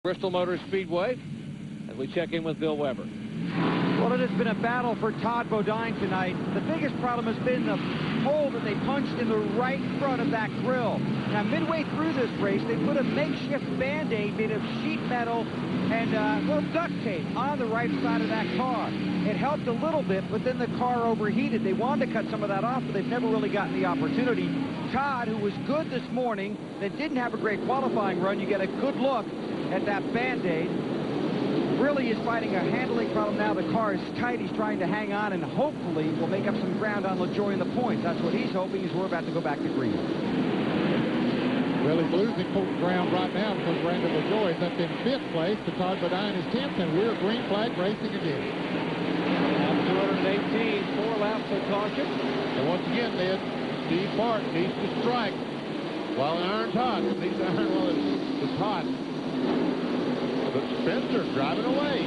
Bristol Motor Speedway as we check in with Bill Weber. Well, it has been a battle for Todd Bodine tonight. The biggest problem has been the hole that they punched in the right front of that grill. Now, midway through this race, they put a makeshift Band-Aid made of sheet metal and duct tape on the right side of that car. It helped a little bit, but then the car overheated. They wanted to cut some of that off, but they've never really gotten the opportunity. Todd, who was good this morning, that didn't have a great qualifying run, you get a good look at that Band-Aid, really is fighting a handling problem now. The car is tight. He's trying to hang on, and hopefully will make up some ground on LaJoie in the points. That's what he's hoping, as we're about to go back to green. Well, he's losing ground right now because Brandon LaJoie is up in 5th place. To Todd Bodine is 10th, and we're green flag racing again. Lap 218, 4 laps of caution. And once again, Ned, Steve Park needs to strike while the iron's hot. Needs to iron while it's hot. But Spencer driving away.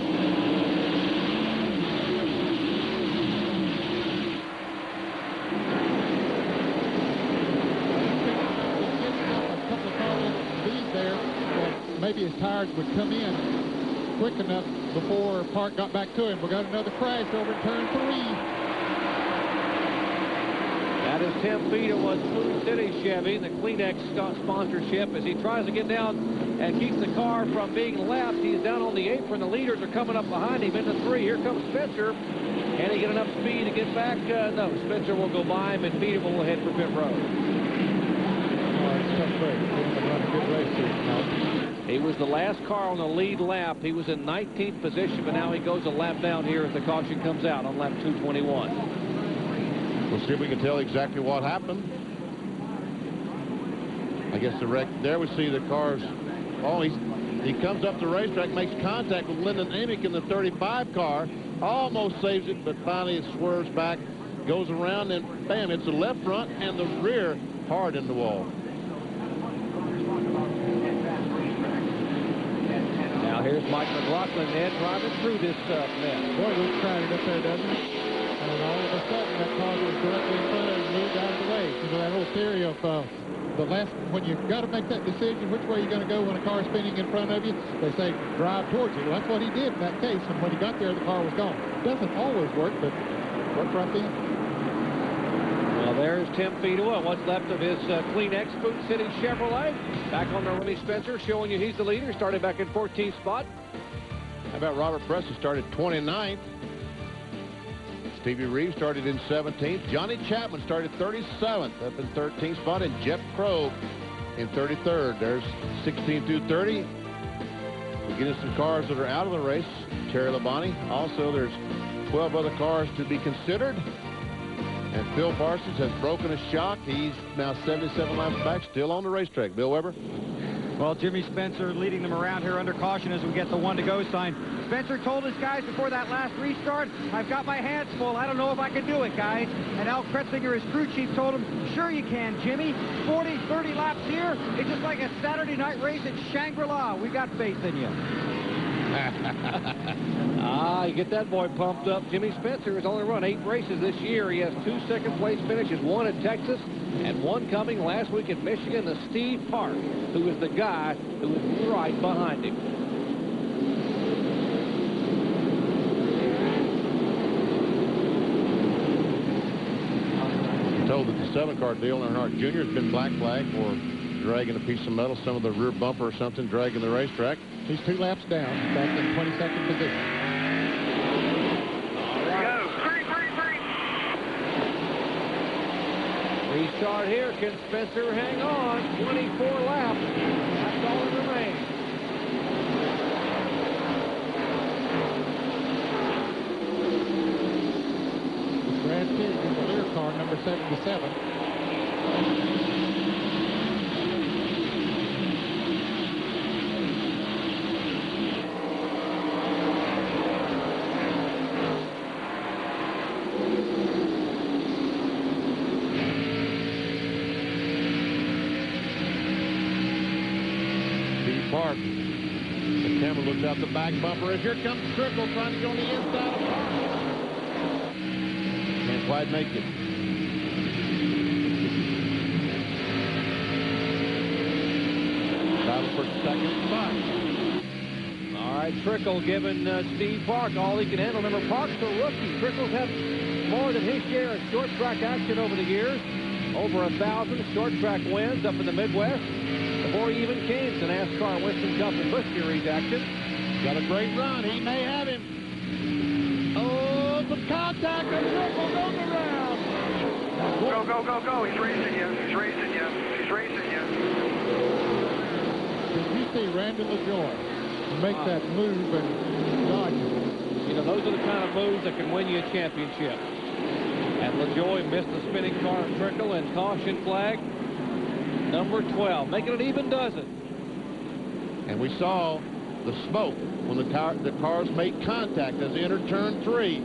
A couple of cars speed there. Well, maybe his tires would come in quick enough before Park got back to him. We got another crash over in turn 3. That is Tim Feet with Food City Chevy, the Kleenex sponsorship, as he tries to get down and keeps the car from being left. He's down on the apron. The leaders are coming up behind him into 3. Here comes Spencer. Can he get enough speed to get back? No, Spencer will go by him, and Feet will head for pit road. It's a tough race. They're going to run a good race here tonight. He was the last car on the lead lap. He was in 19th position, but now he goes a lap down here as the caution comes out on lap 221. We'll see if we can tell exactly what happened. I guess the wreck there, we see the cars. Oh, he comes up the racetrack, makes contact with Lyndon Amick in the 35 car, almost saves it, but finally it swerves back, goes around, and bam, it's the left front and the rear hard in the wall. Now here's Mike McLaughlin, Ed, driving through this mess. Boy, looks crowded up there, doesn't it? And all of a sudden, that car was directly in front of him, moved out of the way. You know, that whole theory of the left, when you've got to make that decision, which way you're going to go when a car is spinning in front of you, they say drive towards you. Well, that's what he did in that case, and when he got there, the car was gone. Doesn't always work, but worked right then. Well, there's Tim Feedua, what's left of his Kleenex Food City Chevrolet. Back on the Ronnie Spencer, showing you he's the leader, started back in 14th spot. How about Robert Preston started 29th? Stevie Reeves started in 17th. Johnny Chapman started 37th, up in 13th spot, and Jeff Crow in 33rd. There's 16 through 30. We're getting some cars that are out of the race. Terry Labonte. Also, there's 12 other cars to be considered. And Phil Parsons has broken a shock. He's now 77 laps back, still on the racetrack. Bill Weber. Well, Jimmy Spencer leading them around here under caution as we get the 1-to-go sign. Spencer told his guys before that last restart, I've got my hands full. I don't know if I can do it, guys. And Al Kretzinger, his crew chief, told him, sure you can, Jimmy. 40, 30 laps here. It's just like a Saturday night race at Shangri-La. We got faith in you. You get that boy pumped up. Jimmy Spencer has only run 8 races this year. He has 2 second-place finishes, 1 at Texas and 1 coming last week in Michigan to Steve Park, who is the guy who is right behind him. I'm told that the 7-car Dale Earnhardt Jr. has been black flagged for dragging a piece of metal, some of the rear bumper or something, dragging the racetrack. He's 2 laps down, back in 22nd position. Restart here. Can Spencer hang on? 24 laps. That's all that remains. Brad Teague in the Lear car, number 77. Park. The camera looks out the back bumper as here comes Trickle trying to go on the inside of Park. Can't quite make it. Battle for second spot. right, Trickle giving Steve Park all he can handle. Remember, Park's a rookie. Trickle's had more than his share of short track action over the years. Over 1,000 short track wins up in the Midwest before he even came to NASCAR Winston Cup and Busch Series action. Got a great run. He may have him. Oh, some contact, and Trickle goes around. Go, go, go, go. He's racing you. He's racing you. He's racing you. Did you see Randy LaJoie make that move and dodge it? You know, those are the kind of moves that can win you a championship. And LaJoie missed the spinning car of Trickle, and caution flag number 12, making it even dozen. And we saw the smoke when the cars made contact as they entered turn 3.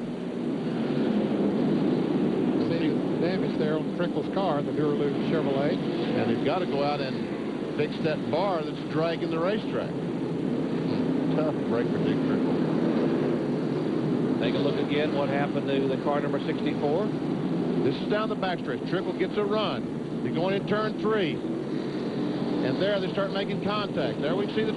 See the damage there on Trickle's car, the Duraloo Chevrolet. And they've got to go out and fix that bar that's dragging the racetrack. Tough break for Dick Trickle. Take a look again what happened to the car number 64. This is down the backstretch. Trickle gets a run. They're going in turn 3. And there they start making contact. There we see the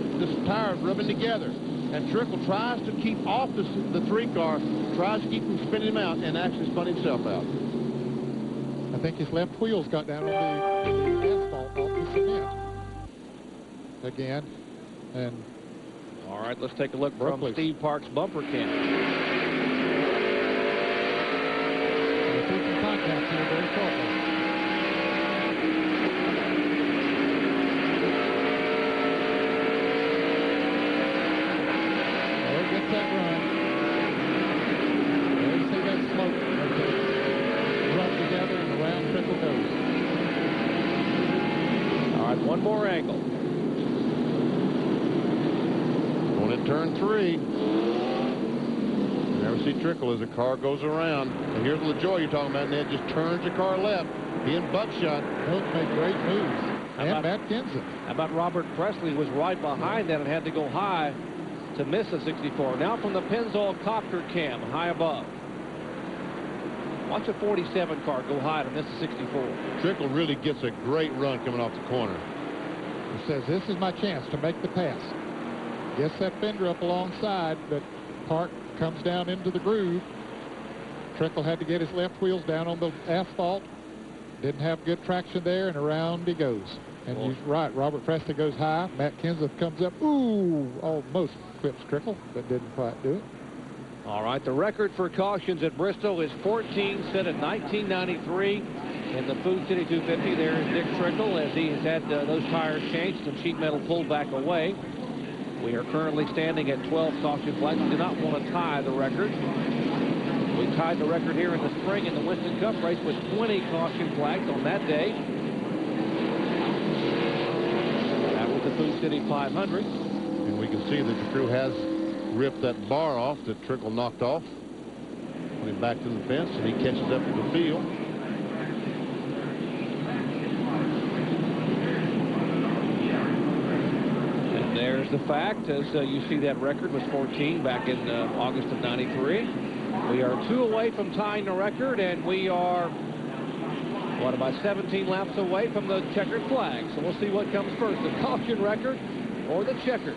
tires rubbing together. And Trickle tries to keep off the 3 car, tries to keep him spinning him out, and actually spun himself out. I think his left wheels got down on the asphalt off the cement. Again. And all right, let's take a look from Steve Park's bumper cam. We'll see some contact here very shortly. There gets that run. There you see that smoke. Run together and around Trickle goes. All right, one more angle. Going in turn 3. You never see Trickle as the car goes around. And here's LaJoie you're talking about, Ned, just turns the car left. He and Buckshot. Both make great moves. And Matt Kenseth. How about Robert Presley was right behind that and had to go high to miss the 64. Now from the Pennzoil copter cam, high above. Watch a 47 car go high to miss the 64. Trickle really gets a great run coming off the corner. He says, this is my chance to make the pass. Gets that fender up alongside, but Park comes down into the groove. Trickle had to get his left wheels down on the asphalt. Didn't have good traction there, and around he goes. And he's right. Robert Presley goes high. Matt Kenseth comes up. Ooh, almost clips Trickle, but didn't quite do it. All right, the record for cautions at Bristol is 14, set in 1993. In the Food City 250, there is Dick Trickle as he has had those tires changed, some sheet metal pulled back away. We are currently standing at 12 caution flags. We do not want to tie the record. We tied the record here in the spring in the Winston Cup race with 20 caution flags on that day. That was the Food City 500. And we can see that the crew has ripped that bar off that Trickle knocked off. Put him back to the fence, and he catches up to the field. And there's the fact, as you see, that record was 14 back in August of '93. We are 2 away from tying the record, and we are, what, about 17 laps away from the checkered flag. So we'll see what comes first, the caution record or the checkered.